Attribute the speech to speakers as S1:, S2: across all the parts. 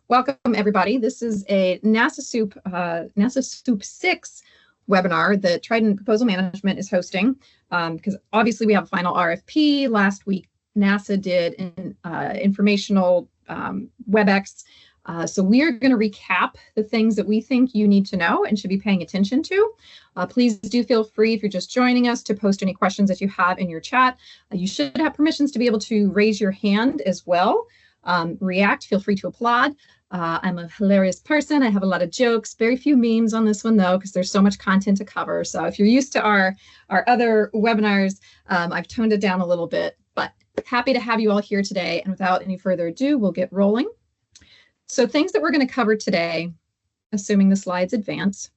S1: Welcome, everybody. This is a NASA SEWP VI webinar that Trident Proposal Management is hosting because obviously we have a final RFP. Last week, NASA did an informational WebEx. So we are going to recap the things that we think you need to know and should be paying attention to. Please do feel free, if you're just joining us, to post any questions that you have in your chat. You should have permissions to be able to raise your hand as well. React, feel free to applaud. I'm a hilarious person. I have a lot of jokes, very few memes on this one though, because there's so much content to cover. So if you're used to our other webinars, I've toned it down a little bit, but happy to have you all here today. And without any further ado, we'll get rolling. So things that we're going to cover today, assuming the slides advance.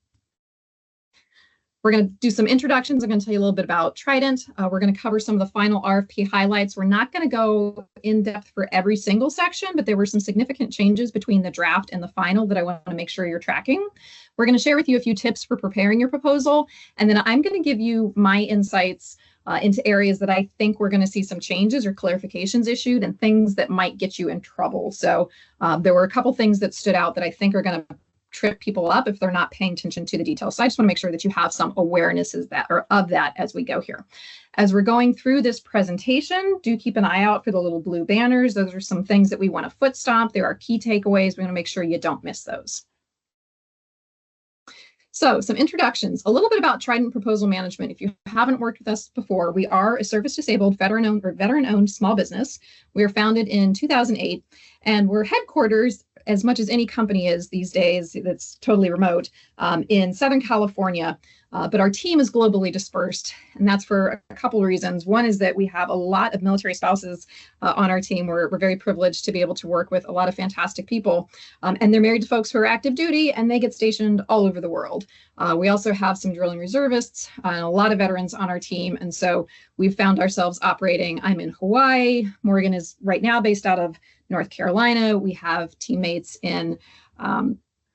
S1: We're going to do some introductions. I'm going to tell you a little bit about Trident. We're going to cover some of the final RFP highlights. We're not going to go in depth for every single section, but there were some significant changes between the draft and the final that I want to make sure you're tracking. We're going to share with you a few tips for preparing your proposal, and then I'm going to give you my insights into areas that I think we're going to see some changes or clarifications issued and things that might get you in trouble. So there were a couple things that stood out that I think are going to trip people up if they're not paying attention to the details. So I just want to make sure that you have some awarenesses of that as we go here. As we're going through this presentation, do keep an eye out for the little blue banners. Those are some things that we want to foot stomp. There are key takeaways. We want to make sure you don't miss those. So some introductions, a little bit about Trident Proposal Management. If you haven't worked with us before, we are a service-disabled, veteran-owned small business. We were founded in 2008, and we're headquarters, as much as any company is these days, that's totally remote, in Southern California. But our team is globally dispersed, and that's for a couple of reasons. One is that we have a lot of military spouses on our team. We're very privileged to be able to work with a lot of fantastic people, and they're married to folks who are active duty, and they get stationed all over the world. We also have some drilling reservists and a lot of veterans on our team, and so we've found ourselves operating. I'm in Hawaii. Morgan is right now based out of North Carolina. We have teammates in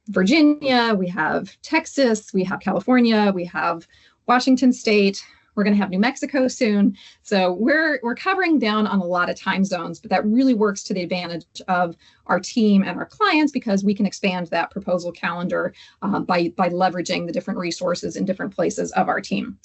S1: Virginia, we have Texas, we have California, we have Washington State. We're going to have New Mexico soon. So we're covering down on a lot of time zones, but that really works to the advantage of our team and our clients because we can expand that proposal calendar by leveraging the different resources in different places of our team.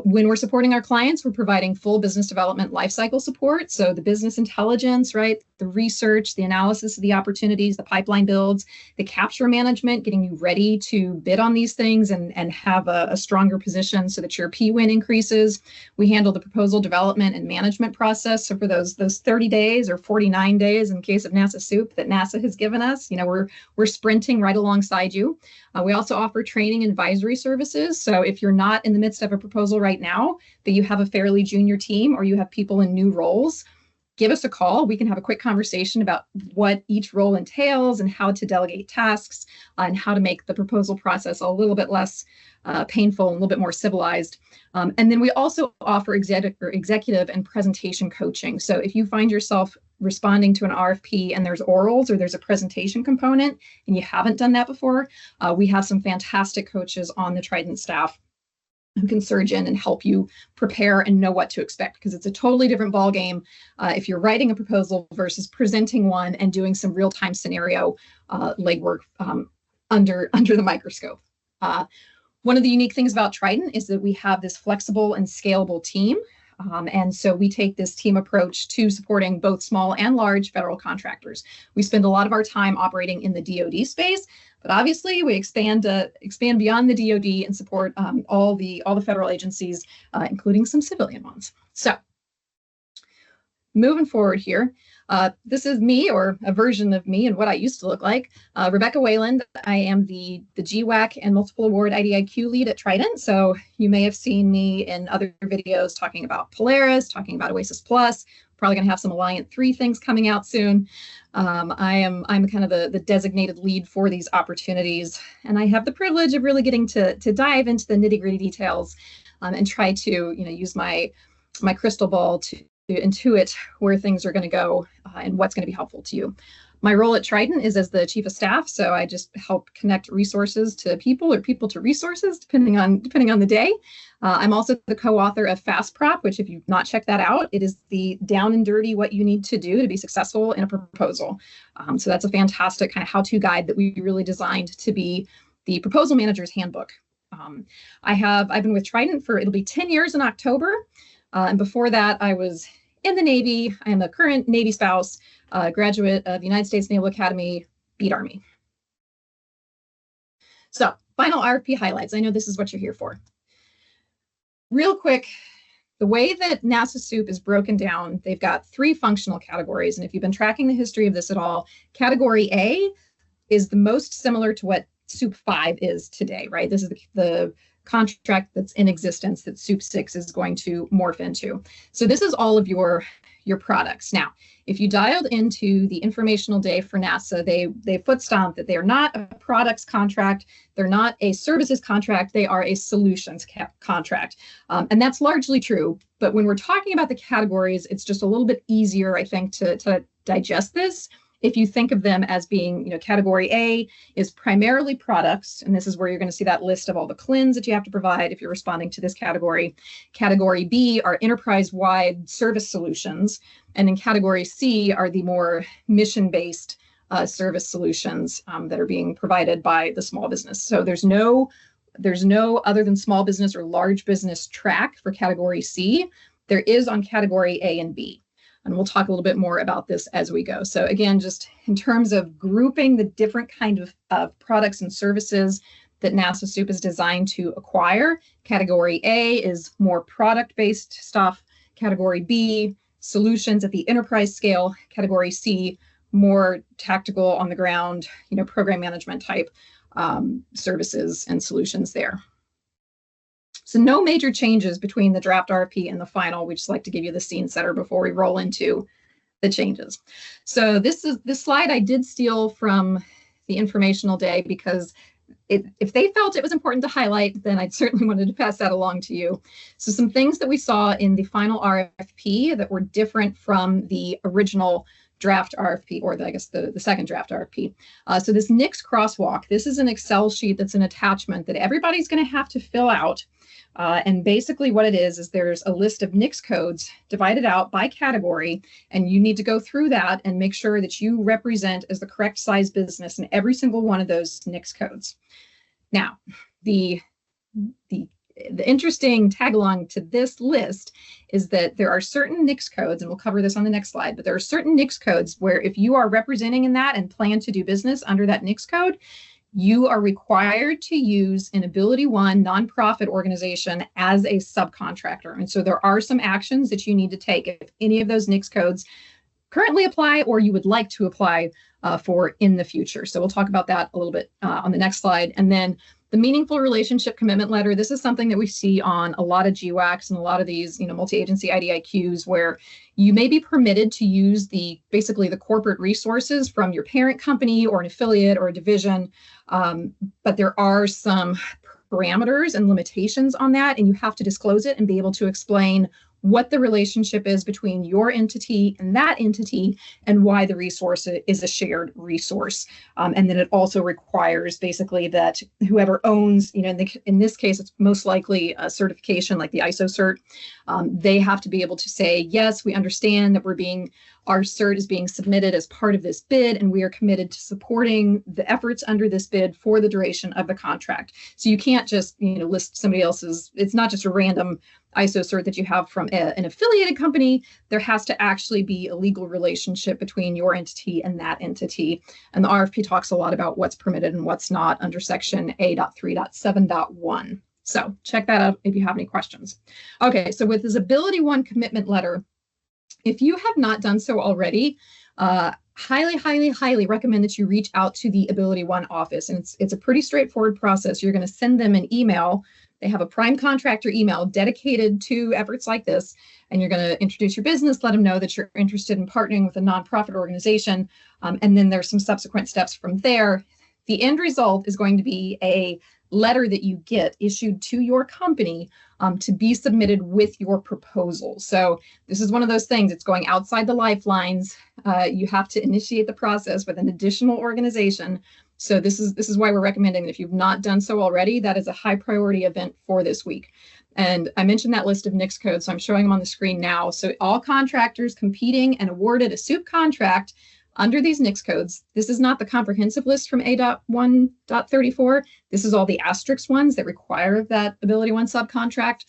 S1: When we're supporting our clients, we're providing full business development lifecycle support. So the business intelligence, right? The research, the analysis of the opportunities, the pipeline builds, the capture management, getting you ready to bid on these things and have a stronger position so that your P-win increases. We handle the proposal development and management process. So for those 30 days or 49 days in case of NASA SEWP that NASA has given us, we're sprinting right alongside you. We also offer training and advisory services. So if you're not in the midst of a proposal right now, but you have a fairly junior team or you have people in new roles, give us a call. We can have a quick conversation about what each role entails and how to delegate tasks and how to make the proposal process a little bit less painful and a little bit more civilized. And then we also offer executive and presentation coaching. So if you find yourself responding to an RFP and there's orals or there's a presentation component and you haven't done that before, we have some fantastic coaches on the Trident staff who can surge in and help you prepare and know what to expect, because it's a totally different ballgame if you're writing a proposal versus presenting one and doing some real-time scenario legwork under the microscope. One of the unique things about Trident is that we have this flexible and scalable team. And so we take this team approach to supporting both small and large federal contractors. We spend a lot of our time operating in the DoD space, but obviously we expand beyond the DoD and support all the federal agencies, including some civilian ones. So moving forward here, this is me, or a version of me and what I used to look like. Rebecca Wayland. I am the GWAC and multiple award IDIQ lead at Trident. So you may have seen me in other videos talking about Polaris, talking about Oasis Plus. Probably going to have some Alliant 3 things coming out soon. I'm kind of the designated lead for these opportunities, and I have the privilege of really getting to dive into the nitty-gritty details and try to use my crystal ball to intuit where things are going to go and what's going to be helpful to you. My role at Trident is as the chief of staff, so I just help connect resources to people or people to resources, depending on the day. I'm also the co-author of Fast Prop, which if you've not checked that out, it is the down and dirty what you need to do to be successful in a proposal. So that's a fantastic kind of how-to guide that we really designed to be the proposal manager's handbook. I've been with Trident for, it'll be 10 years in October. And before that, I was in the Navy. I am a current Navy spouse, graduate of the United States Naval Academy, Beat Army. So, final RFP highlights. I know this is what you're here for. Real quick, the way that NASA SEWP is broken down, they've got 3 functional categories. And if you've been tracking the history of this at all, Category A is the most similar to what SEWP V is today, right? This is the contract that's in existence that SEWP VI is going to morph into. So this is all of your products. Now, if you dialed into the informational day for NASA, they foot stomp that they are not a products contract, they're not a services contract, they are a solutions contract. And that's largely true. But when we're talking about the categories, it's just a little bit easier, I think, to digest this. If you think of them as being, Category A is primarily products, and this is where you're going to see that list of all the CLINs that you have to provide if you're responding to this category. Category B are enterprise-wide service solutions, and in Category C are the more mission-based service solutions that are being provided by the small business. So there's no other than small business or large business track for Category C. There is on Category A and B. And we'll talk a little bit more about this as we go. So again, just in terms of grouping the different kind of products and services that NASA SEWP is designed to acquire, Category A is more product-based stuff. Category B, solutions at the enterprise scale. Category C, more tactical on the ground, program management type services and solutions there. So no major changes between the draft RFP and the final. We just like to give you the scene setter before we roll into the changes. So this slide I did steal from the informational day because if they felt it was important to highlight, then I'd certainly wanted to pass that along to you. So some things that we saw in the final RFP that were different from the original draft RFP, or the second draft RFP. So this NAICS crosswalk, this is an Excel sheet that's an attachment that everybody's going to have to fill out. And basically what it is there's a list of NAICS codes divided out by category, and you need to go through that and make sure that you represent as the correct size business in every single one of those NAICS codes. Now, the interesting tag along to this list is that there are certain NAICS codes, and we'll cover this on the next slide, but there are certain NAICS codes where if you are representing in that and plan to do business under that NAICS code, you are required to use an AbilityOne nonprofit organization as a subcontractor. And so there are some actions that you need to take if any of those NAICS codes currently apply or you would like to apply for in the future. So we'll talk about that a little bit on the next slide. And then the meaningful relationship commitment letter. This is something that we see on a lot of GWACs and a lot of these, multi-agency IDIQs where you may be permitted to use basically the corporate resources from your parent company or an affiliate or a division. But there are some parameters and limitations on that, and you have to disclose it and be able to explain what the relationship is between your entity and that entity and why the resource is a shared resource. And then it also requires basically that whoever owns, in this case, it's most likely a certification like the ISO cert. They have to be able to say, yes, we understand that our cert is being submitted as part of this bid, and we are committed to supporting the efforts under this bid for the duration of the contract. So you can't just, list somebody else's, it's not just a random ISO cert that you have from an affiliated company. There has to actually be a legal relationship between your entity and that entity. And the RFP talks a lot about what's permitted and what's not under section A.3.7.1. So check that out if you have any questions. Okay, so with this AbilityOne commitment letter, if you have not done so already, highly, highly, highly recommend that you reach out to the AbilityOne office. And it's a pretty straightforward process. You're going to send them an email. They have a prime contractor email dedicated to efforts like this, and you're going to introduce your business, let them know that you're interested in partnering with a nonprofit organization, and then there's some subsequent steps from there. The end result is going to be a letter that you get issued to your company to be submitted with your proposal. So this is one of those things, it's going outside the lifelines. You have to initiate the process with an additional organization. So this is why we're recommending that if you've not done so already, that is a high priority event for this week. And I mentioned that list of NAICS codes, so I'm showing them on the screen now. So all contractors competing and awarded a SEWP contract under these NAICS codes. This is not the comprehensive list from A.1.34. This is all the asterisk ones that require that AbilityOne subcontract.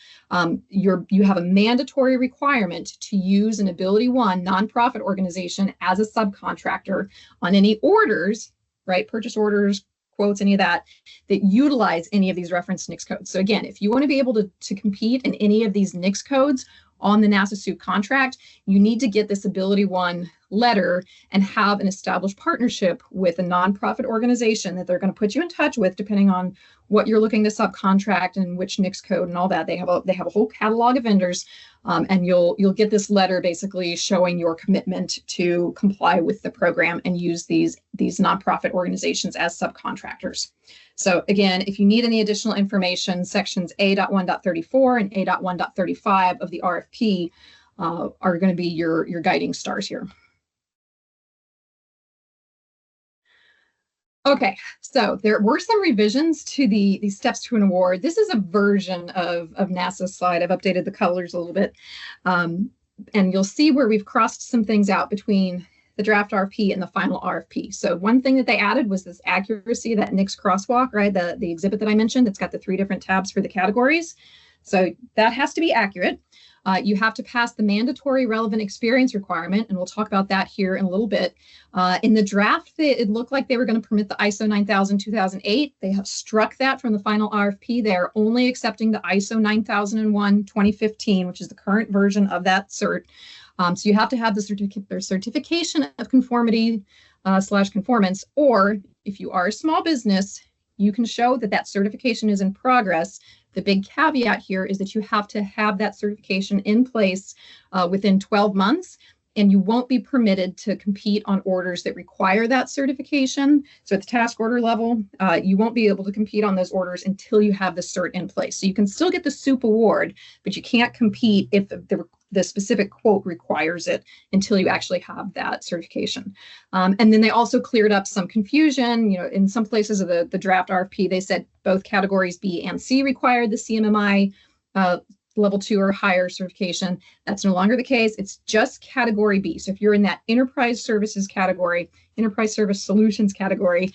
S1: You have a mandatory requirement to use an AbilityOne nonprofit organization as a subcontractor on any orders, right? Purchase orders, quotes, any of that utilize any of these referenced NAICS codes. So again, if you want to be able to compete in any of these NAICS codes on the NASA SEWP contract, you need to get this AbilityOne letter and have an established partnership with a nonprofit organization that they're going to put you in touch with, depending on what you're looking to subcontract and which NAICS code and all that. They have a whole catalog of vendors, and you'll get this letter basically showing your commitment to comply with the program and use these nonprofit organizations as subcontractors. So again, if you need any additional information, sections A.1.34 and A.1.35 of the RFP are going to be your guiding stars here. Okay, so there were some revisions to the steps to an award. This is a version of NASA's slide. I've updated the colors a little bit. And you'll see where we've crossed some things out between the draft RFP and the final RFP. So one thing that they added was this accuracy, that NAICS crosswalk, right? The exhibit that I mentioned, it's got the 3 different tabs for the categories. So that has to be accurate. You have to pass the mandatory relevant experience requirement, and we'll talk about that here in a little bit. In the draft, it looked like they were going to permit the ISO 9000-2008. They have struck that from the final RFP. They are only accepting the ISO 9001-2015, which is the current version of that cert. So you have to have the certification of conformity / conformance, or if you are a small business, you can show that that certification is in progress. The big caveat here is that you have to have that certification in place within 12 months, and you won't be permitted to compete on orders that require that certification. So at the task order level, you won't be able to compete on those orders until you have the cert in place. So you can still get the SEWP award, but you can't compete if the specific quote requires it until you actually have that certification. And then they also cleared up some confusion. You know, in some places of the draft RFP, they said both categories B and C required the CMMI level 2 or higher certification. That's no longer the case. It's just category B. So if you're in that enterprise services category, enterprise service solutions category,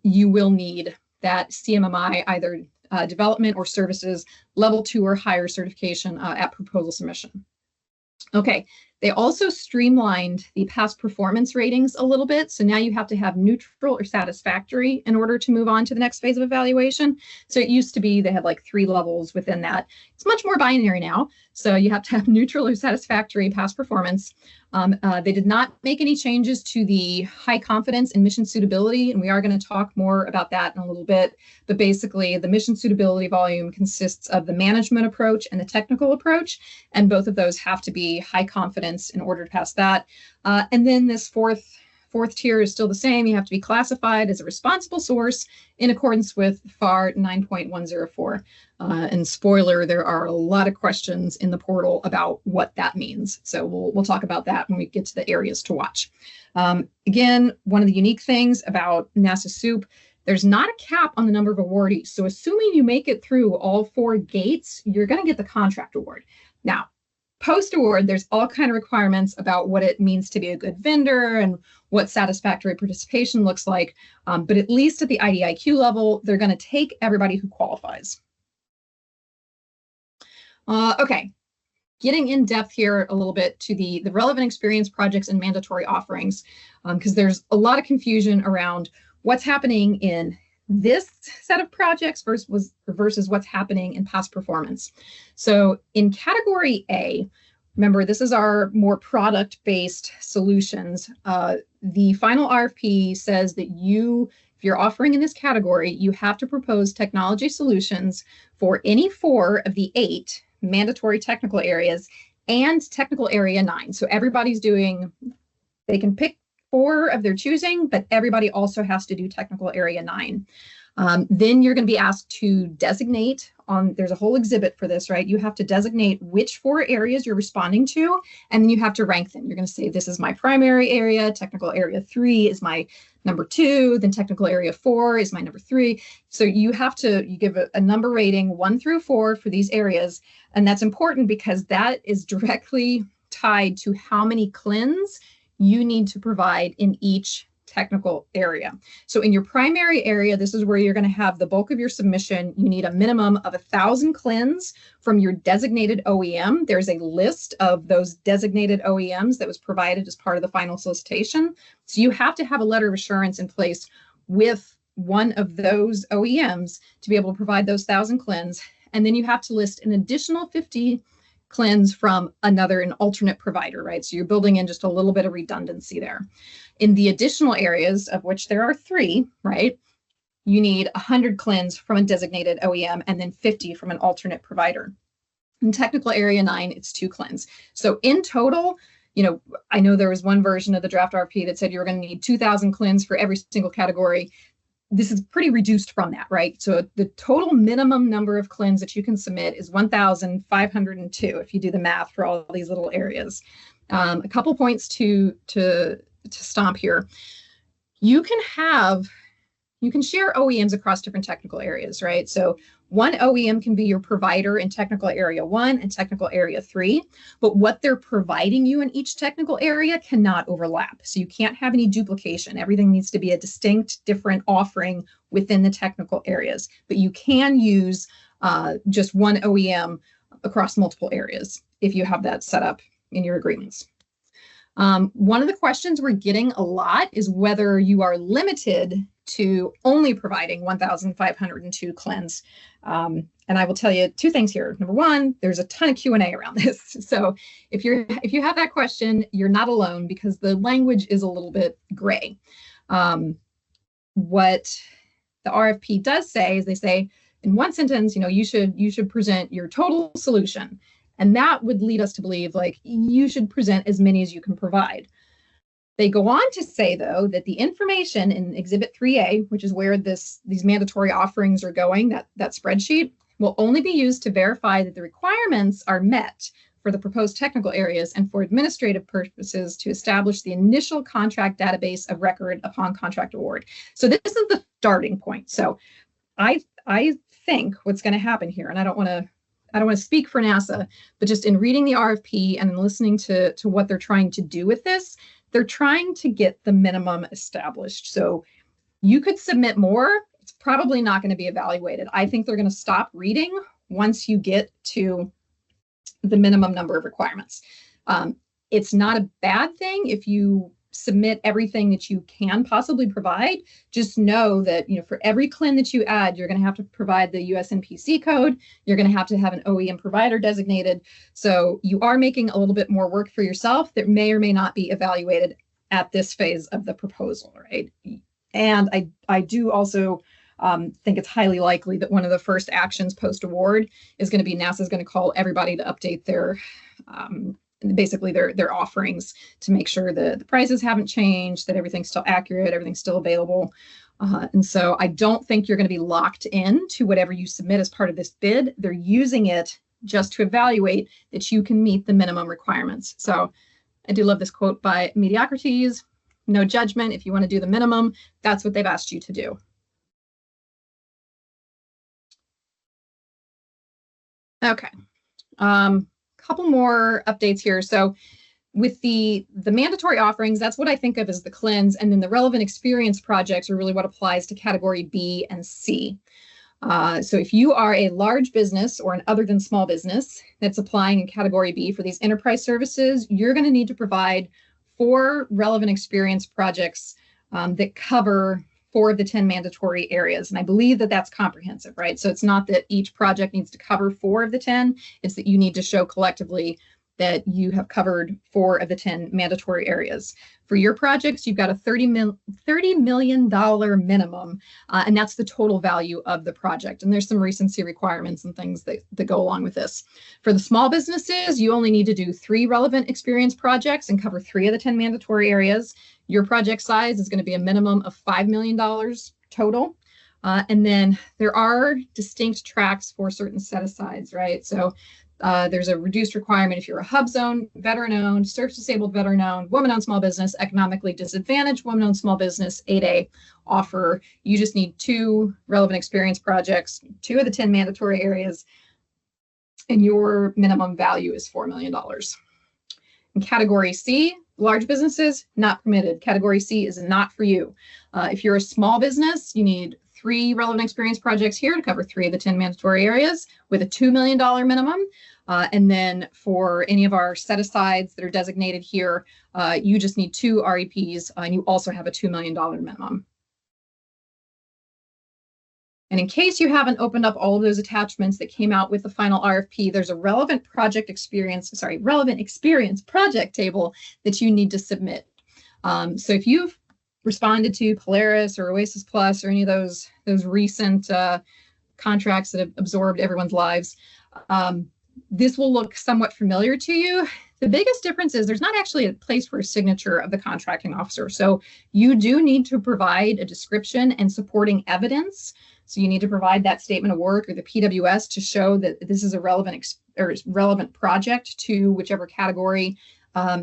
S1: you will need that CMMI, either development or services level 2 or higher certification at proposal submission. Okay, they also streamlined the past performance ratings a little bit. So now you have to have neutral or satisfactory in order to move on to the next phase of evaluation. So it used to be they had like 3 levels within that. It's much more binary now. So you have to have neutral or satisfactory past performance. They did not make any changes to the high confidence and mission suitability, and we are going to talk more about that in a little bit. But basically, the mission suitability volume consists of the management approach and the technical approach, and both of those have to be high confidence in order to pass that. And then this fourth tier is still the same. You have to be classified as a responsible source in accordance with FAR 9.104. And spoiler, there are a lot of questions in the portal about what that means. So we'll talk about that when we get to the areas to watch. Again, one of the unique things about NASA SEWP, there's not a cap on the number of awardees. So assuming you make it through all 4 gates, you're going to get the contract award. Now, post-award, there's all kinds of requirements about what it means to be a good vendor and what satisfactory participation looks like. But at least at the IDIQ level, they're going to take everybody who qualifies. Okay, getting in depth here a little bit to the relevant experience projects and mandatory offerings, because there's a lot of confusion around what's happening in this set of projects versus what's happening in past performance. So in category A, remember, this is our more product-based solutions. The final RFP says that if you're offering in this category, you have to propose technology solutions for any 4 of the 8 mandatory technical areas and technical area 9. So everybody's they can pick 4 of their choosing, but everybody also has to do technical area 9. Then you're going to be asked to designate there's a whole exhibit for this, right? You have to designate which 4 areas you're responding to, and then you have to rank them. You're going to say, this is my primary area, technical area 3 is my number 2, then technical area 4 is my number 3. So you give a number rating 1 through 4 for these areas. And that's important because that is directly tied to how many CLINs you need to provide in each technical area. So in your primary area, this is where you're going to have the bulk of your submission. You need a minimum of 1,000 CLINs from your designated OEM. There's a list of those designated OEMs that was provided as part of the final solicitation. So you have to have a letter of assurance in place with one of those OEMs to be able to provide those 1,000 CLINs. And then you have to list an additional 50 CLINs from an alternate provider, right? So you're building in just a little bit of redundancy there. In the additional areas, of which there are 3, right? You need 100 CLINs from a designated OEM and then 50 from an alternate provider. In technical area 9, it's 2 CLINs. So in total, I know there was one version of the draft RFP that said you were going to need 2,000 CLINs for every single category. This is pretty reduced from that, right? So the total minimum number of CLINs that you can submit is 1,502 if you do the math for all these little areas. A couple points to stomp here. You can share OEMs across different technical areas, right? So one OEM can be your provider in technical area 1 and technical area 3, but what they're providing you in each technical area cannot overlap. So you can't have any duplication. Everything needs to be a distinct, different offering within the technical areas, but you can use just one OEM across multiple areas if you have that set up in your agreements. One of the questions we're getting a lot is whether you are limited to only providing 1,502 CLINs. And I will tell you 2 things here. Number 1, there's a ton of Q&A around this. So if you have that question, you're not alone because the language is a little bit gray. What the RFP does say is they say in one sentence, you should present your total solution. And that would lead us to believe you should present as many as you can provide. They go on to say, though, that the information in Exhibit 3A, which is where these mandatory offerings are going, that spreadsheet, will only be used to verify that the requirements are met for the proposed technical areas and for administrative purposes to establish the initial contract database of record upon contract award. So this is the starting point. So I think what's going to happen here, and I don't want to speak for NASA, but just in reading the RFP and listening to what they're trying to do with this, they're trying to get the minimum established. So you could submit more. It's probably not going to be evaluated. I think they're going to stop reading once you get to the minimum number of requirements. It's not a bad thing if you submit everything that you can possibly provide. Just know that for every CLIN that you add, you're going to have to provide the USNPC code. You're going to have an OEM provider designated. So you are making a little bit more work for yourself that may or may not be evaluated at this phase of the proposal, right? And I do also think it's highly likely that one of the first actions post-award is going to be NASA's going to call everybody to update their basically their offerings to make sure that the prices haven't changed, that everything's still accurate, everything's still available. And so I don't think you're going to be locked in to whatever you submit as part of this bid. They're using it just to evaluate that you can meet the minimum requirements. So I do love this quote by Mediocrities: "No judgment. If you want to do the minimum, that's what they've asked you to do." Okay. Couple more updates here. So with the mandatory offerings, that's what I think of as the CLINs, and then the relevant experience projects are really what applies to category B and C. So if you are a large business or an other than small business that's applying in category B for these enterprise services, you're going to need to provide 4 relevant experience projects that cover 4 of the 10 mandatory areas. And I believe that that's comprehensive, right? So it's not that each project needs to cover 4 of the 10, it's that you need to show collectively that you have covered 4 of the 10 mandatory areas. For your projects, you've got a $30 million minimum, and that's the total value of the project. And there's some recency requirements and things that go along with this. For the small businesses, you only need to do 3 relevant experience projects and cover 3 of the 10 mandatory areas. Your project size is going to be a minimum of $5 million total. And then there are distinct tracks for certain set-asides, right? So there's a reduced requirement if you're a hub zone, veteran-owned, service-disabled veteran-owned, woman-owned small business, economically disadvantaged woman-owned small business, 8A offer. You just need 2 relevant experience projects, 2 of the 10 mandatory areas, and your minimum value is $4 million. In category C, large businesses, not permitted. Category C is not for you. If you're a small business, you need 3 relevant experience projects here to cover 3 of the 10 mandatory areas with a $2 million minimum. And then for any of our set-asides that are designated here, you just need 2 REPs, and you also have a $2 million minimum. And in case you haven't opened up all of those attachments that came out with the final RFP, there's a relevant experience project table that you need to submit. So if you've responded to Polaris or Oasis Plus or any of those recent contracts that have absorbed everyone's lives, this will look somewhat familiar to you. The biggest difference is there's not actually a place for a signature of the contracting officer. So you do need to provide a description and supporting evidence. So you need to provide that statement of work or the PWS to show that this is a relevant project to whichever category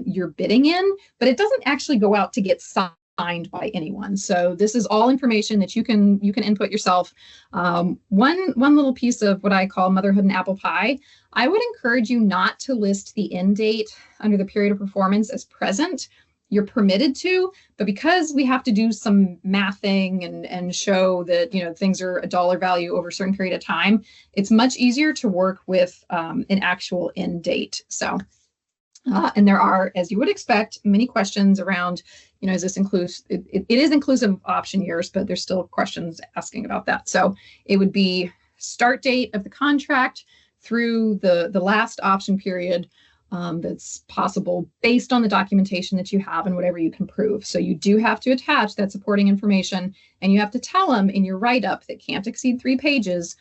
S1: you're bidding in, but it doesn't actually go out to get signed by anyone. So this is all information that you can input yourself. One little piece of what I call motherhood and apple pie, I would encourage you not to list the end date under the period of performance as present. You're permitted to, but because we have to do some mathing and show that things are a dollar value over a certain period of time, it's much easier to work with an actual end date. So, and there are, as you would expect, many questions around, is this inclusive? It is inclusive of option years, but there's still questions asking about that. So it would be start date of the contract through the last option period. That's possible based on the documentation that you have and whatever you can prove. So you do have to attach that supporting information, and you have to tell them in your write-up that can't exceed 3 pages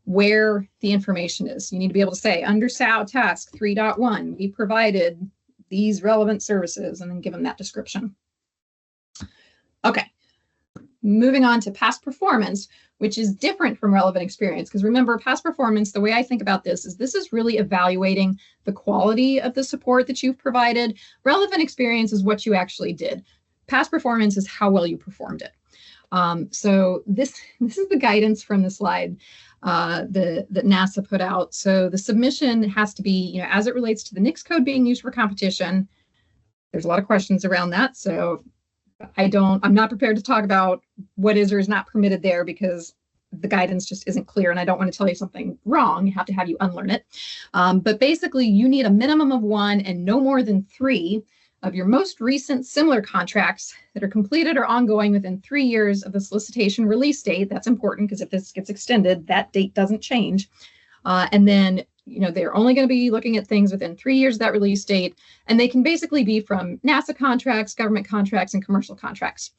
S1: where the information is. You need to be able to say, under SAO task 3.1, we provided these relevant services, and then give them that description. Okay, moving on to past performance, which is different from relevant experience. Because remember, past performance, the way I think about this is really evaluating the quality of the support that you've provided. Relevant experience is what you actually did. Past performance is how well you performed it. So this is the guidance from the slide that NASA put out. So the submission has to be, as it relates to the NAICS code being used for competition. There's a lot of questions around that. So I'm not prepared to talk about what is or is not permitted there because the guidance just isn't clear, and I don't want to tell you something wrong. I have you unlearn it. But basically, you need a minimum of 1 and no more than 3 of your most recent similar contracts that are completed or ongoing within 3 years of the solicitation release date. That's important because if this gets extended, that date doesn't change. And then they're only going to be looking at things within 3 years of that release date, and they can basically be from NASA contracts, government contracts, and commercial contracts.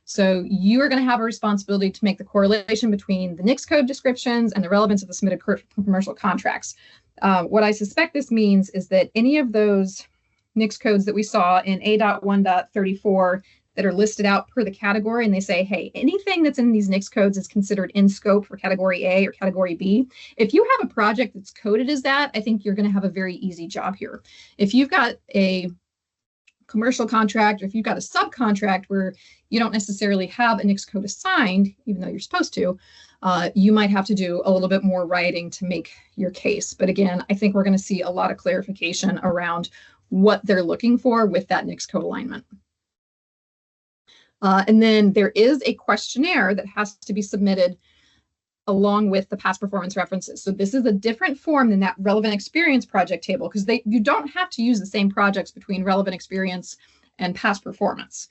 S1: So you are going to have a responsibility to make the correlation between the NAICS code descriptions and the relevance of the submitted commercial contracts. What I suspect this means is that any of those NAICS codes that we saw in A.1.34 that are listed out per the category, and they say, hey, anything that's in these NAICS codes is considered in scope for category A or category B. If you have a project that's coded as that, I think you're going to have a very easy job here. If you've got a commercial contract, or if you've got a subcontract where you don't necessarily have a NAICS code assigned, even though you're supposed to, you might have to do a little bit more writing to make your case. But again, I think we're going to see a lot of clarification around what they're looking for with that NAICS code alignment. And then there is a questionnaire that has to be submitted along with the past performance references. So this is a different form than that relevant experience project table, because you don't have to use the same projects between relevant experience and past performance.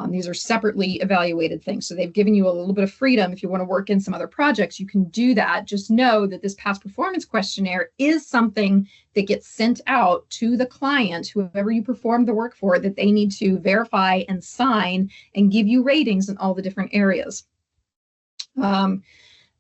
S1: These are separately evaluated things. So they've given you a little bit of freedom. If you want to work in some other projects, you can do that. Just know that this past performance questionnaire is something that gets sent out to the client, whoever you performed the work for, that they need to verify and sign and give you ratings in all the different areas.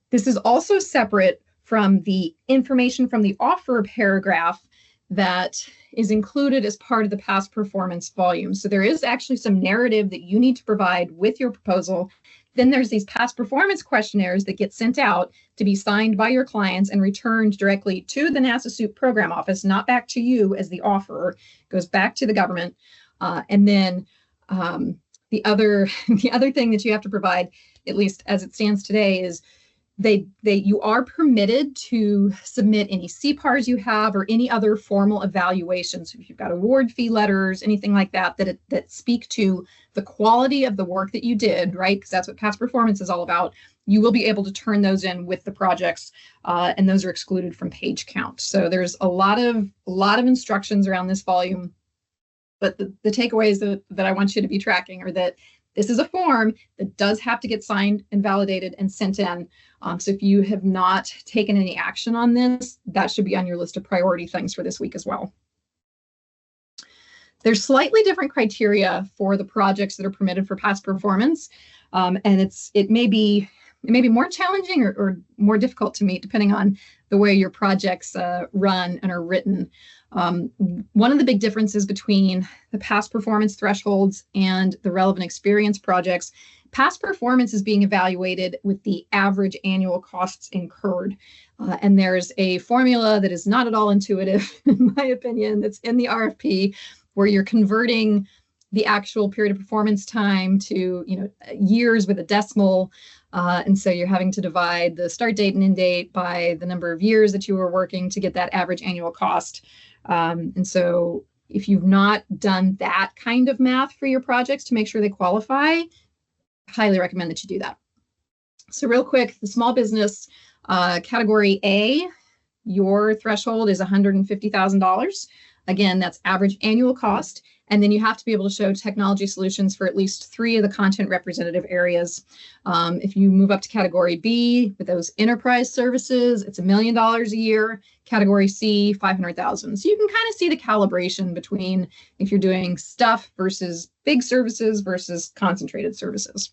S1: This is also separate from the information from the offer paragraph that is included as part of the past performance volume. So there is actually some narrative that you need to provide with your proposal Then there's these past performance questionnaires that get sent out to be signed by your clients and returned directly to the NASA SEWP program office, not back to you as the offerer. It goes back to the government. And then the other thing that you have to provide, at least as it stands today, is you are permitted to submit any CPARs you have or any other formal evaluations. If you've got award fee letters, anything like that, that speak to the quality of the work that you did, right? Because that's what past performance is all about. You will be able to turn those in with the projects, and those are excluded from page count. So there's a lot of instructions around this volume, but the takeaways that I want you to be tracking are that this is a form that does have to get signed and validated and sent in. So if you have not taken any action on this, that should be on your list of priority things for this week as well. There's slightly different criteria for the projects that are permitted for past performance, and it may be more challenging or more difficult to meet depending on the way your projects run and are written. One of the big differences between the past performance thresholds and the relevant experience projects, past performance is being evaluated with the average annual costs incurred. And there's a formula that is not at all intuitive, in my opinion, that's in the RFP, where you're converting the actual period of performance time to years with a decimal. And so you're having to divide the start date and end date by the number of years that you were working to get that average annual cost. And so if you've not done that kind of math for your projects to make sure they qualify, highly recommend that you do that. So real quick, the small business category A, your threshold is $150,000. Again, that's average annual cost. And then you have to be able to show technology solutions for at least 3 of the content representative areas. If you move up to category B with those enterprise services, it's $1 million a year. Category C, $500,000. So you can kind of see the calibration between if you're doing stuff versus big services versus concentrated services.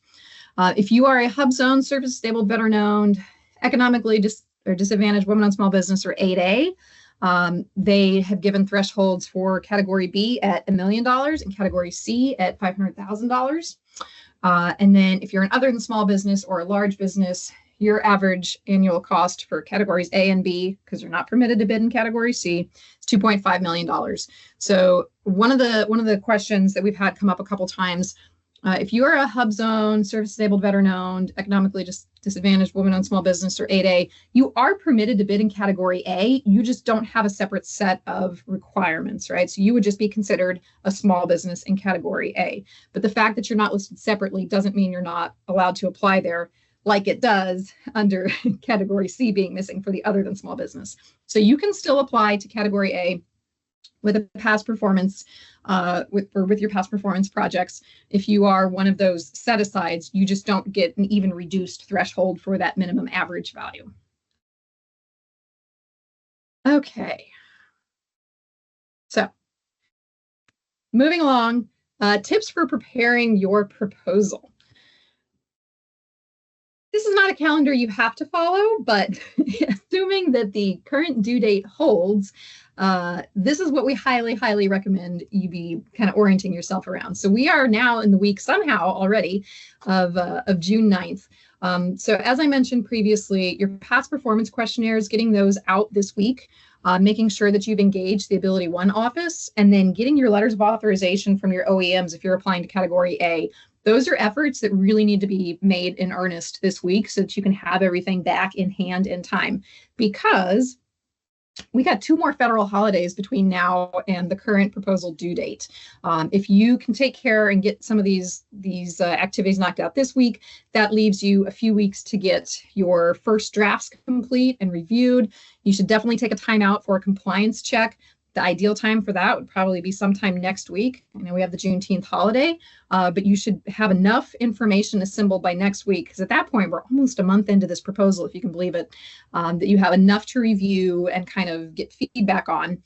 S1: If you are a hub zone, surface disabled, veteran owned, economically disadvantaged women owned small business, or 8A, they have given thresholds for category B at $1 million and category C at $500,000. And then if you're an other than small business or a large business, your average annual cost for categories A and B, because you're not permitted to bid in category C, is $2.5 million. So one of the questions that we've had come up a couple times, if you are a hub zone, service disabled, veteran owned, economically disadvantaged woman owned small business, or 8A, you are permitted to bid in category A. You just don't have a separate set of requirements, right? So you would just be considered a small business in category A. But the fact that you're not listed separately doesn't mean you're not allowed to apply there, like it does under category C being missing for the other than small business. So you can still apply to category A with a past performance, with your past performance projects. If you are one of those set asides, you just don't get an even reduced threshold for that minimum average value. Okay. So moving along, tips for preparing your proposal. This is not a calendar you have to follow, but assuming that the current due date holds, this is what we highly, highly recommend you be kind of orienting yourself around. So we are now in the week somehow already of June 9th. So as I mentioned previously, your past performance questionnaires, getting those out this week, making sure that you've engaged the AbilityOne office, and then getting your letters of authorization from your OEMs if you're applying to category A. Those are efforts that really need to be made in earnest this week so that you can have everything back in hand in time, because we got 2 more federal holidays between now and the current proposal due date. If you can take care and get some of these activities knocked out this week, that leaves you a few weeks to get your first drafts complete and reviewed. You should definitely take a time out for a compliance check. The ideal time for that would probably be sometime next week. I know we have the Juneteenth holiday, but you should have enough information assembled by next week, because at that point, we're almost a month into this proposal, if you can believe it, that you have enough to review and kind of get feedback on.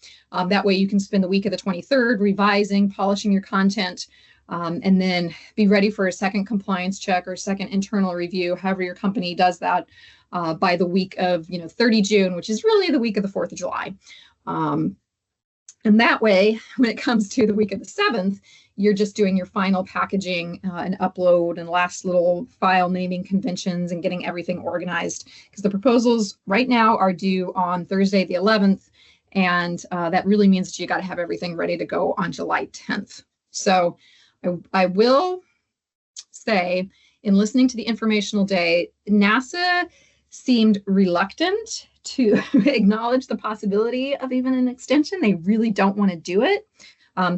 S1: That way you can spend the week of the 23rd revising, polishing your content, and then be ready for a second compliance check or second internal review, however your company does that, by the week of 30 June, which is really the week of the 4th of July. And that way, when it comes to the week of the 7th, you're just doing your final packaging and upload and last little file naming conventions and getting everything organized, because the proposals right now are due on Thursday the 11th, and that really means that you got to have everything ready to go on July 10th. So I will say, in listening to the informational day, NASA seemed reluctant to acknowledge the possibility of even an extension. They really don't want to do it.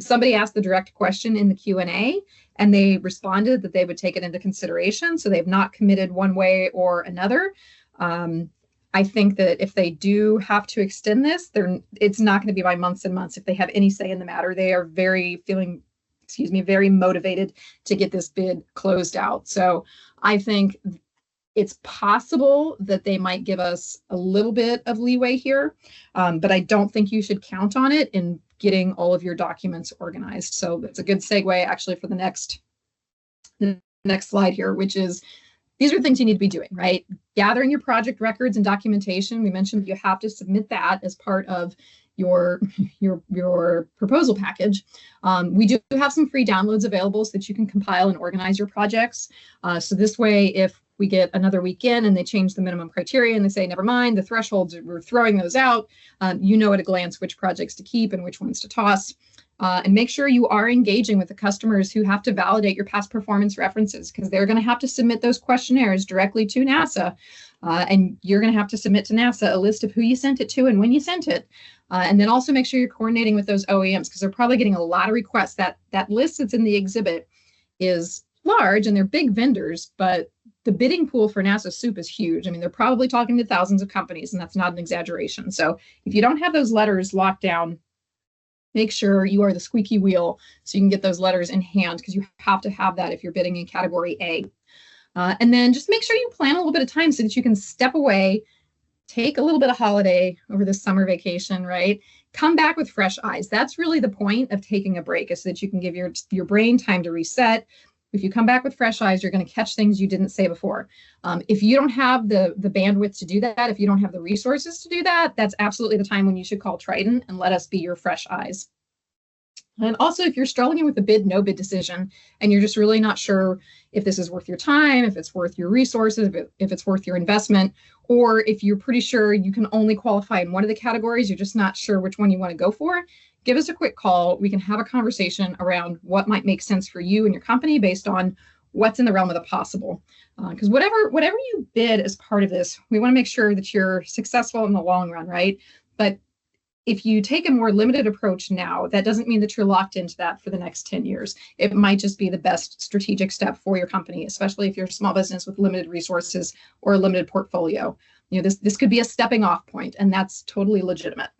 S1: Somebody asked the direct question in the Q&A, and they responded that they would take it into consideration. So they've not committed one way or another. I think that if they do have to extend this, it's not going to be by months and months if they have any say in the matter. They are very motivated to get this bid closed out. So I think it's possible that they might give us a little bit of leeway here, but I don't think you should count on it in getting all of your documents organized. So it's a good segue actually for the next slide here, which is, these are things you need to be doing, right? Gathering your project records and documentation. We mentioned you have to submit that as part of your proposal package. We do have some free downloads available so that you can compile and organize your projects. So this way, if we get another week in and they change the minimum criteria and they say, never mind, the thresholds, we're throwing those out, you know at a glance which projects to keep and which ones to toss. And make sure you are engaging with the customers who have to validate your past performance references, because they're going to have to submit those questionnaires directly to NASA. And you're going to have to submit to NASA a list of who you sent it to and when you sent it. And then also make sure you're coordinating with those OEMs, because they're probably getting a lot of requests. That list that's in the exhibit is large and they're big vendors, but the bidding pool for NASA SEWP is huge. I mean, they're probably talking to thousands of companies, and that's not an exaggeration. So if you don't have those letters locked down, make sure you are the squeaky wheel so you can get those letters in hand, because you have to have that if you're bidding in category A. And then just make sure you plan a little bit of time so that you can step away, take a little bit of holiday over this summer vacation, right? Come back with fresh eyes. That's really the point of taking a break, is so that you can give your brain time to reset. If you come back with fresh eyes, you're going to catch things you didn't say before. If you don't have the bandwidth to do that, if you don't have the resources to do that, that's absolutely the time when you should call Trident and let us be your fresh eyes. And also, if you're struggling with a bid, no bid decision, and you're just really not sure if this is worth your time, if it's worth your resources, if it's worth your investment, or if you're pretty sure you can only qualify in one of the categories, you're just not sure which one you want to go for, give us a quick call. We can have a conversation around what might make sense for you and your company based on what's in the realm of the possible. Because whatever you bid as part of this, we want to make sure that you're successful in the long run, right? But if you take a more limited approach now, that doesn't mean that you're locked into that for the next 10 years. It might just be the best strategic step for your company, especially if you're a small business with limited resources or a limited portfolio. You know, this could be a stepping off point, and that's totally legitimate.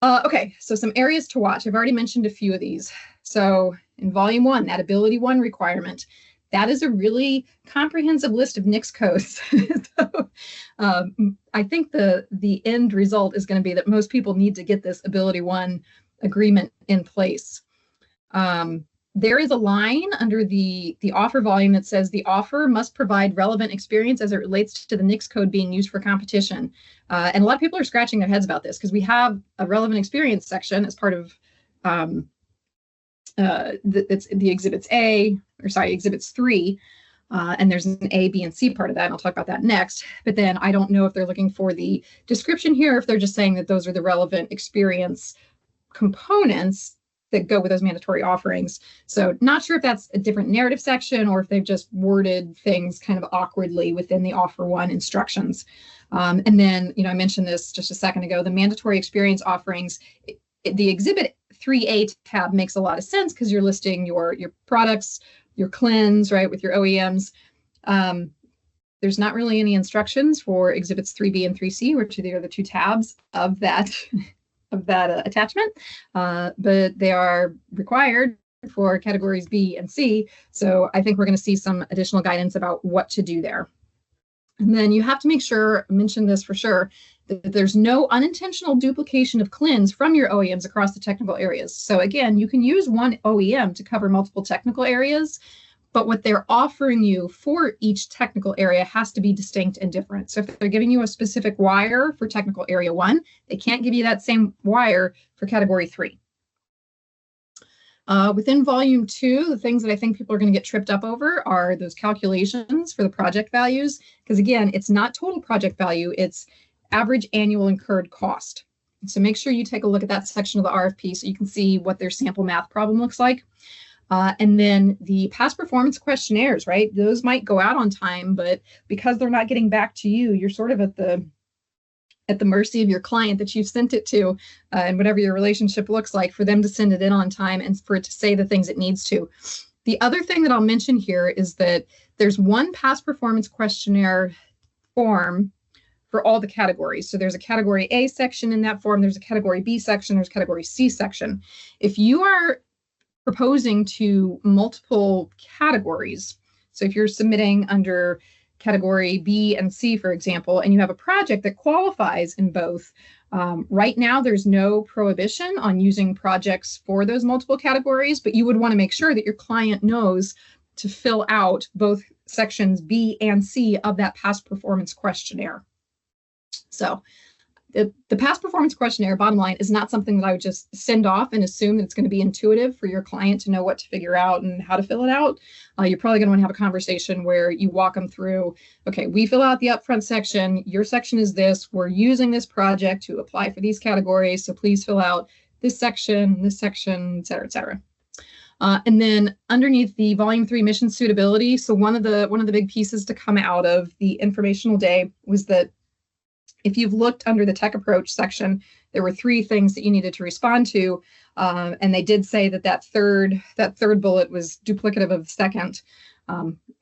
S1: Okay, so some areas to watch. I've already mentioned a few of these. So in volume 1, that AbilityOne requirement, that is a really comprehensive list of NAICS codes. So, I think the end result is going to be that most people need to get this AbilityOne agreement in place. There is a line under the offer volume that says the offer must provide relevant experience as it relates to the NAICS code being used for competition. And a lot of people are scratching their heads about this, because we have a relevant experience section as part of it's the exhibits exhibits 3. And there's an A, B, and C part of that, and I'll talk about that next. But then I don't know if they're looking for the description here, if they're just saying that those are the relevant experience components that go with those mandatory offerings. So not sure if that's a different narrative section or if they've just worded things kind of awkwardly within the offer 1 instructions. And then, I mentioned this just a second ago, the mandatory experience offerings, the exhibit 3A tab makes a lot of sense because you're listing your products, your CLINs, right, with your OEMs. There's not really any instructions for exhibits 3B and 3C, which are the two tabs of that attachment, but they are required for categories B and C. So I think we're going to see some additional guidance about what to do there. And then you have to make sure, mention this for sure, that there's no unintentional duplication of CLINs from your OEMs across the technical areas. So again, you can use one OEM to cover multiple technical areas, but what they're offering you for each technical area has to be distinct and different. So if they're giving you a specific wire for technical area 1, they can't give you that same wire for category 3. Within volume 2, the things that I think people are going to get tripped up over are those calculations for the project values. Because again, it's not total project value, it's average annual incurred cost. So make sure you take a look at that section of the RFP so you can see what their sample math problem looks like. And then the past performance questionnaires, right? Those might go out on time, but because they're not getting back to you, you're sort of at the mercy of your client that you've sent it to, and whatever your relationship looks like, for them to send it in on time and for it to say the things it needs to. The other thing that I'll mention here is that there's one past performance questionnaire form for all the categories. So there's a category A section in that form, there's a category B section, there's a category C section. If you are proposing to multiple categories, so if you're submitting under category B and C, for example, and you have a project that qualifies in both, right now there's no prohibition on using projects for those multiple categories, but you would want to make sure that your client knows to fill out both sections B and C of that past performance questionnaire. So the past performance questionnaire, bottom line, is not something that I would just send off and assume that it's going to be intuitive for your client to know what to figure out and how to fill it out. You're probably going to want to have a conversation where you walk them through, okay, we fill out the upfront section, your section is this, we're using this project to apply for these categories, so please fill out this section, et cetera, et cetera. And then underneath the volume 3 mission suitability, so one of the big pieces to come out of the informational day was that if you've looked under the tech approach section, there were 3 things that you needed to respond to, and they did say that third bullet was duplicative of the second,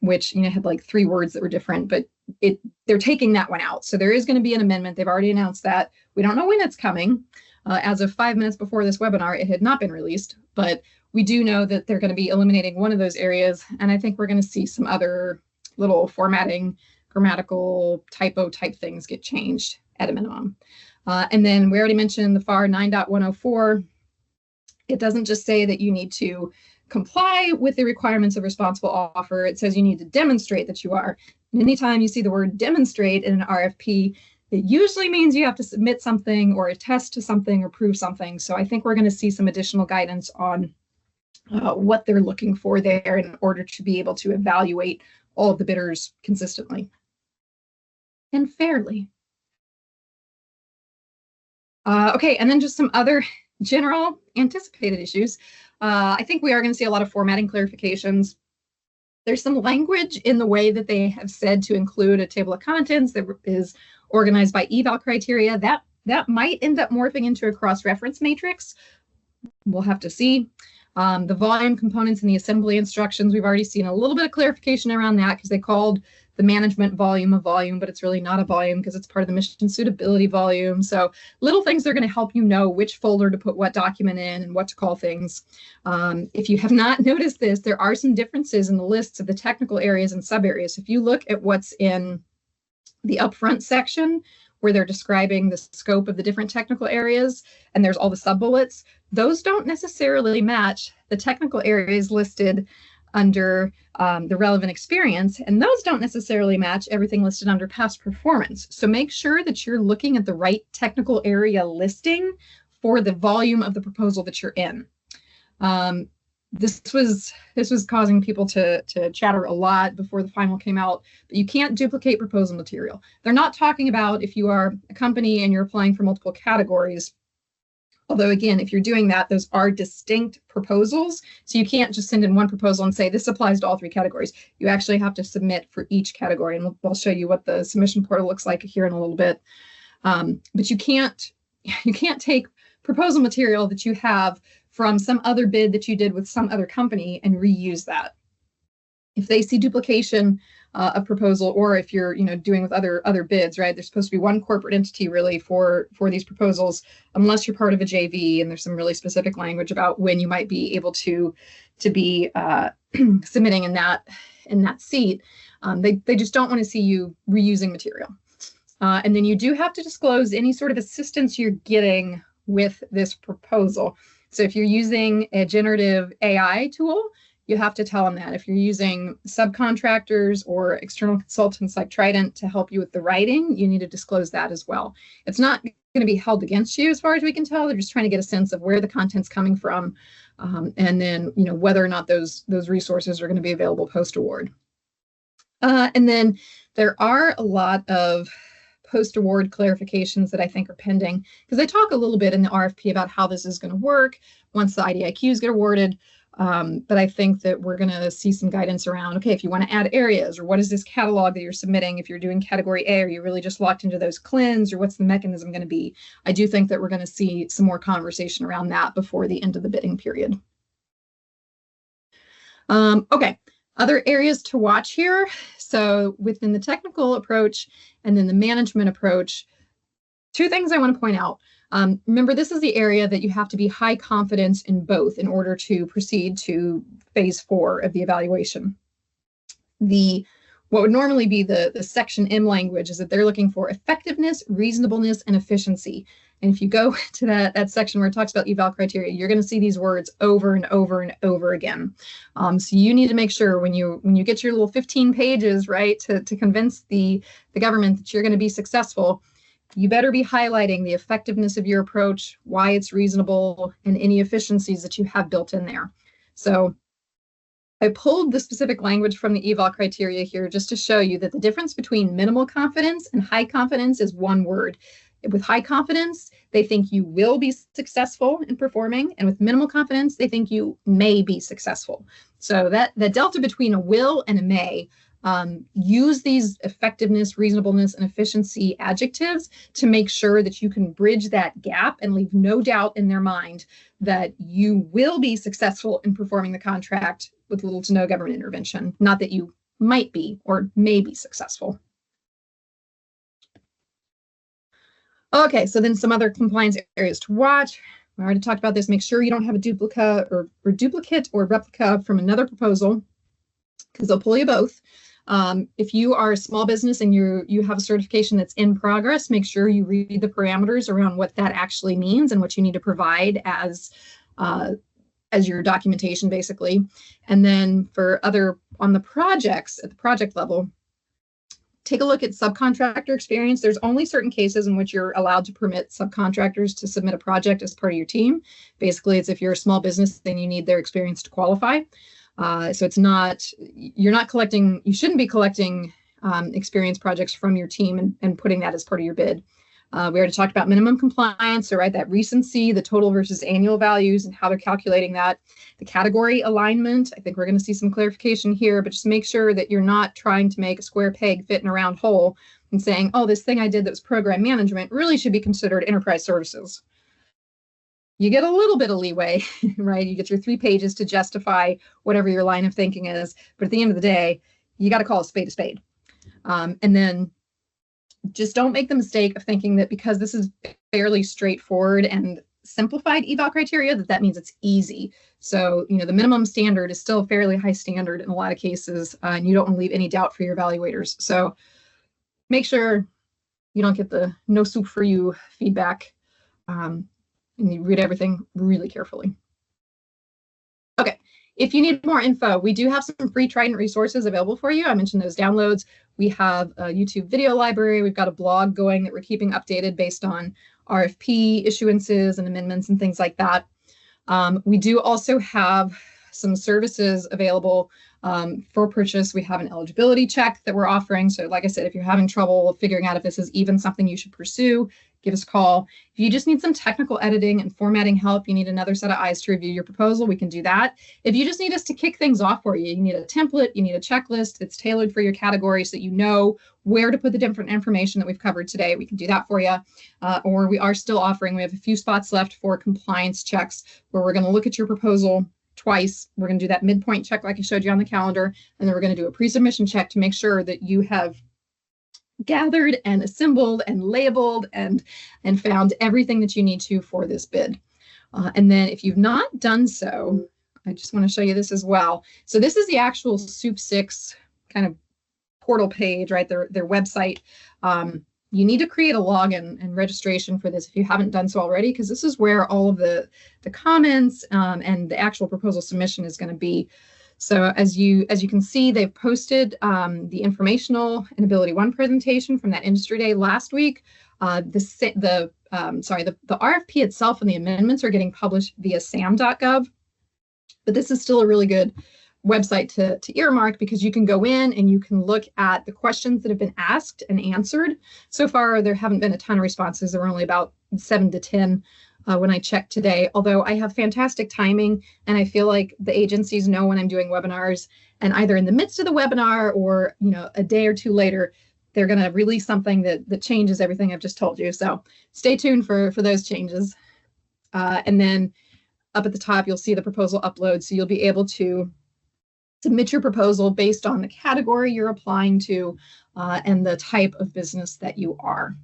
S1: which had like 3 words that were different, but they're taking that one out. So there is going to be an amendment. They've already announced that. We don't know when it's coming. As of 5 minutes before this webinar, it had not been released, but we do know that they're going to be eliminating one of those areas, and I think we're going to see some other little formatting, grammatical typo type things get changed at a minimum. And then we already mentioned the FAR 9.104. It doesn't just say that you need to comply with the requirements of responsible offer. It says you need to demonstrate that you are. And anytime you see the word demonstrate in an RFP, it usually means you have to submit something or attest to something or prove something. So I think we're going to see some additional guidance on what they're looking for there in order to be able to evaluate all of the bidders consistently and fairly. Okay, and then just some other general anticipated issues. I think we are going to see a lot of formatting clarifications. There's some language in the way that they have said to include a table of contents that is organized by eval criteria. That might end up morphing into a cross-reference matrix. We'll have to see. The volume components and the assembly instructions, we've already seen a little bit of clarification around that because they called the management volume a volume, but it's really not a volume because it's part of the mission suitability volume. So little things are going to help you know which folder to put what document in and what to call things. If you have not noticed this, there are some differences in the lists of the technical areas and sub areas. If you look at what's in the upfront section, where they're describing the scope of the different technical areas, and there's all the sub-bullets, those don't necessarily match the technical areas listed under the relevant experience, and those don't necessarily match everything listed under past performance. So make sure that you're looking at the right technical area listing for the volume of the proposal that you're in. This was causing people to chatter a lot before the final came out, but you can't duplicate proposal material. They're not talking about if you are a company and you're applying for multiple categories. Although again, if you're doing that, those are distinct proposals. So you can't just send in one proposal and say this applies to all 3 categories. You actually have to submit for each category. And I'll show you what the submission portal looks like here in a little bit. But you can't take proposal material that you have from some other bid that you did with some other company and reuse that. If they see duplication of proposal, or if you're doing with other bids, right? There's supposed to be one corporate entity really for these proposals, unless you're part of a JV, and there's some really specific language about when you might be able to be submitting in that seat. They just don't want to see you reusing material. And then you do have to disclose any sort of assistance you're getting with this proposal. So if you're using a generative AI tool, you have to tell them that. If you're using subcontractors or external consultants like Trident to help you with the writing, you need to disclose that as well. It's not going to be held against you as far as we can tell. They're just trying to get a sense of where the content's coming from. and then whether or not those resources are going to be available post-award. And then there are a lot of post-award clarifications that I think are pending, because I talk a little bit in the RFP about how this is going to work once the IDIQs get awarded. But I think that we're going to see some guidance around, okay, if you want to add areas, or what is this catalog that you're submitting? If you're doing category A, are you really just locked into those CLINs, or what's the mechanism going to be? I do think that we're going to see some more conversation around that before the end of the bidding period. Okay, other areas to watch here. So within the technical approach and then the management approach, two things I want to point out. Remember, this is the area that you have to be high confidence in both in order to proceed to phase 4 of the evaluation. What would normally be the section M language is that they're looking for effectiveness, reasonableness, and efficiency. And if you go to that section where it talks about eval criteria, you're going to see these words over and over and over again. So you need to make sure when you get your little 15 pages, right, to convince the government that you're going to be successful, you better be highlighting the effectiveness of your approach, why it's reasonable, and any efficiencies that you have built in there. So I pulled the specific language from the eval criteria here just to show you that the difference between minimal confidence and high confidence is one word. With high confidence, they think you will be successful in performing, and with minimal confidence, they think you may be successful. So that the delta between a will and a may, use these effectiveness, reasonableness, and efficiency adjectives to make sure that you can bridge that gap and leave no doubt in their mind that you will be successful in performing the contract with little to no government intervention, not that you might be or may be successful. Okay, so then some other compliance areas to watch. We already talked about this. Make sure you don't have a duplicate or replica from another proposal, because they'll pull you both. If you are a small business and you have a certification that's in progress, make sure you read the parameters around what that actually means and what you need to provide as your documentation, basically. And then for on the projects at the project level, take a look at subcontractor experience. There's only certain cases in which you're allowed to permit subcontractors to submit a project as part of your team. Basically, it's if you're a small business, then you need their experience to qualify. So it's not, you shouldn't be collecting experience projects from your team and putting that as part of your bid. We already talked about minimum compliance, so right, that recency, the total versus annual values and how they're calculating that. The category alignment, I think we're going to see some clarification here, but just make sure that you're not trying to make a square peg fit in a round hole and saying, oh, this thing I did that was program management really should be considered enterprise services. You get a little bit of leeway, right? You get your 3 pages to justify whatever your line of thinking is, but at the end of the day, you got to call a spade a spade. And then just don't make the mistake of thinking that because this is fairly straightforward and simplified eval criteria, that means it's easy. So, the minimum standard is still a fairly high standard in a lot of cases, and you don't want to leave any doubt for your evaluators. So make sure you don't get the no soup for you feedback, and you read everything really carefully. Okay. If you need more info, we do have some free Trident resources available for you. I mentioned those downloads. We have a YouTube video library. We've got a blog going that we're keeping updated based on RFP issuances and amendments and things like that. We do also have some services available for purchase. We have an eligibility check that we're offering. So like I said, if you're having trouble figuring out if this is even something you should pursue, give us a call. If you just need some technical editing and formatting help, you need another set of eyes to review your proposal, we can do that. If you just need us to kick things off for you, you need a template, you need a checklist that's tailored for your category so that you know where to put the different information that we've covered today, we can do that for you. Or we are still offering, we have a few spots left for compliance checks where we're going to look at your proposal twice. We're going to do that midpoint check like I showed you on the calendar, and then we're going to do a pre-submission check to make sure that you have gathered and assembled and labeled and found everything that you need to for this bid. And then if you've not done so, I just want to show you this as well. So this is the actual SEWP VI kind of portal page, right? Their website. You need to create a login and registration for this if you haven't done so already, because this is where all of the comments and the actual proposal submission is going to be. So as you can see, they've posted the informational and AbilityOne presentation from that industry day last week. The RFP itself and the amendments are getting published via sam.gov. But this is still a really good website to earmark, because you can go in and you can look at the questions that have been asked and answered. So far, there haven't been a ton of responses. There were only about 7 to 10 when I checked today, although I have fantastic timing, and I feel like the agencies know when I'm doing webinars, and either in the midst of the webinar or a day or two later, they're going to release something that changes everything I've just told you. So stay tuned for those changes. And then up at the top, you'll see the proposal upload. So you'll be able to submit your proposal based on the category you're applying to and the type of business that you are.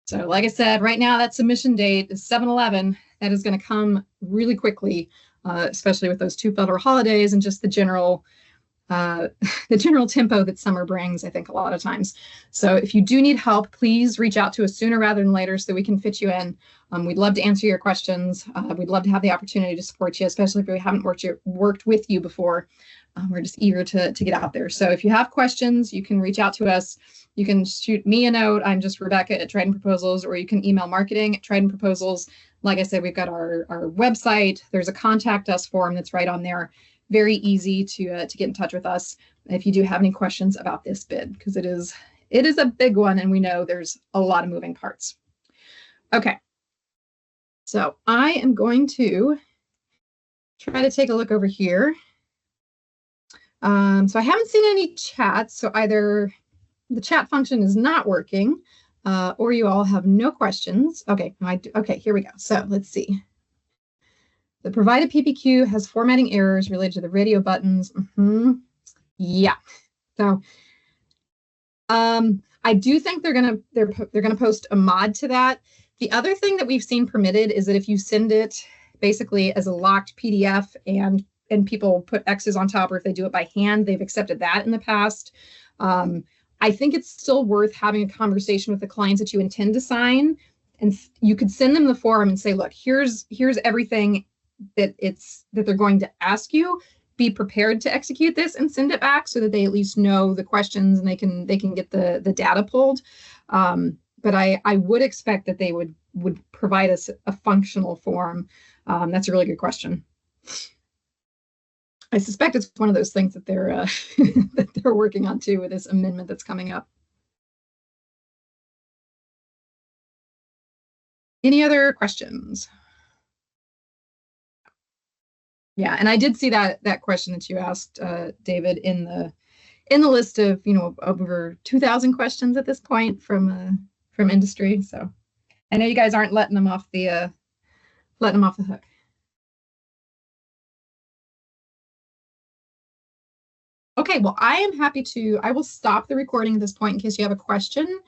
S1: So like I said, right now that submission date is 7/11. That is going to come really quickly, especially with those 2 federal holidays and just the general tempo that summer brings, I think, a lot of times. So if you do need help, please reach out to us sooner rather than later so we can fit you in. We'd love to answer your questions. We'd love to have the opportunity to support you, especially if we haven't worked with you before. We're just eager to get out there. So if you have questions, you can reach out to us. You can shoot me a note. I'm just Rebecca at Trident Proposals, or you can email marketing at Trident Proposals. Like I said, we've got our website. There's a contact us form that's right on there. Very easy to get in touch with us if you do have any questions about this bid, because it is a big one, and we know there's a lot of moving parts. Okay, so I am going to try to take a look over here. So I haven't seen any chats, so either the chat function is not working, or you all have no questions. Okay, okay, here we go. So let's see. The provided PPQ has formatting errors related to the radio buttons. Yeah. So I do think they're gonna post a mod to that. The other thing that we've seen permitted is that if you send it basically as a locked PDF and people put X's on top, or if they do it by hand, they've accepted that in the past. I think it's still worth having a conversation with the clients that you intend to sign, and you could send them the form and say, look, here's everything that they're going to ask you. Be prepared to execute this and send it back so that they at least know the questions and they can get the data pulled. But I would expect that they would provide us a functional form. That's a really good question. I suspect it's one of those things that they're that they're working on too, with this amendment that's coming up. Any other questions? Yeah, and I did see that question that you asked, David, in the list of over 2,000 questions at this point from industry. So I know you guys aren't letting them off the hook. Okay, well, I will stop the recording at this point in case you have a question.